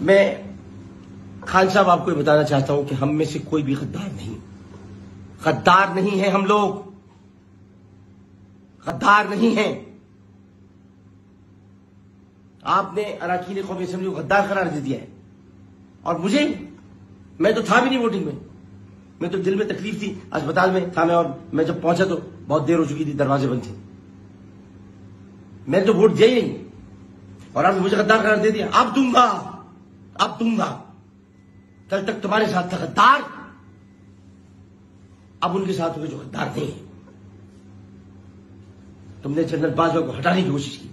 मैं खान साहब आपको बताना चाहता हूं कि हम में से कोई भी गद्दार नहीं है। हम लोग गद्दार नहीं हैं। आपने अरकान कौमी असेंबली को गद्दार करार दे दिया है। और मैं तो था भी नहीं वोटिंग में, मैं तो दिल में तकलीफ थी, अस्पताल में था मैं, और मैं जब पहुंचा तो बहुत देर हो चुकी थी, दरवाजे बंद थे, मैंने तो वोट दिया ही नहीं, और आपने मुझे गद्दार करार दे दिया। अब दूंगा। कल तक तुम्हारे साथ था गद्दार, अब उनके साथ होंगे जो गद्दार नहीं है। तुमने जनरल बाजवा को हटाने की कोशिश की।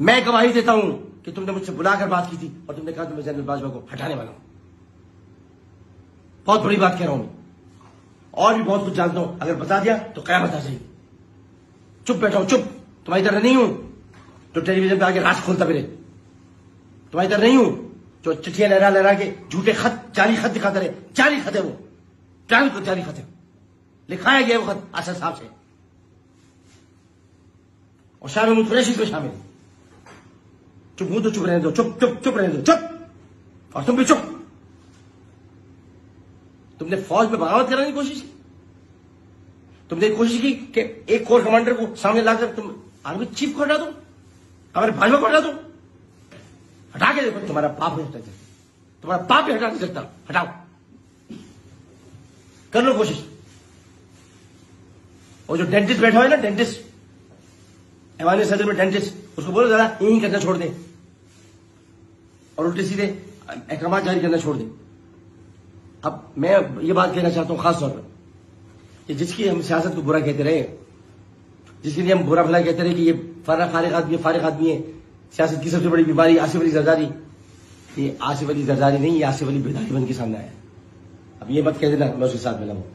मैं गवाही देता हूं कि तुमने मुझसे बुलाकर बात की थी और तुमने कहा मैं जनरल बाजवा को हटाने वाला हूं। बहुत बड़ी बात कह रहा हूं मैं, और भी बहुत कुछ जानता हूं। अगर बता दिया तो कयामत आ जाएगी। चुप बैठा हूं, चुप। तुम्हारी तरह नहीं हूं जो टेलीविजन पे आके राज खोलता फिरे। तुम्हारी तरह नहीं हूं जो चिट्ठियां लहरा लहरा के झूठे खत, जाली खत दिखाता रहे। जाली खत है वो, जाली खत है, लिखाया गया वो खत असद साहब से, और शाह महमूद कुरैशी में शामिल। चुप हूं तो चुप रहने दो, चुप रहने दो, चुप। और तुम भी चुप। तुमने फौज में बगावत कराने की कोशिश की। तुमने कोशिश की कि एक कोर कमांडर को सामने लाकर तुम आर्मी चीफ को हटा दो, हमारे भाजपा को हटा दो। हटा के देखो, तुम्हारा पाप नहीं हटा सकता, तुम्हारा पाप भी हटा नहीं सकता। हटाओ, कर लो कोशिश। और जो डेंटिस्ट बैठा हुआ है ना, डेंटिस्ट, ऐवान सदर में डेंटिस्ट, उसको बोलो जरा यही करना छोड़ दे और उल्टे सीधे अहकामात जारी करना छोड़ दे। अब मैं ये बात कहना चाहता हूं खास तौर पर कि जिसकी हम सियासत को बुरा कहते रहे, जिसके लिए हम बुरा भला कहते रहे कि ये फारिग आदमी है, सियासत की सबसे बड़ी बीमारी आसिफ अली जरदारी, ये आसिफ अली जरदारी नहीं, ये आसिफ अली बेदारी बन के सामने आया। अब ये मत कह देना मैं उसके साथ मिला हूं।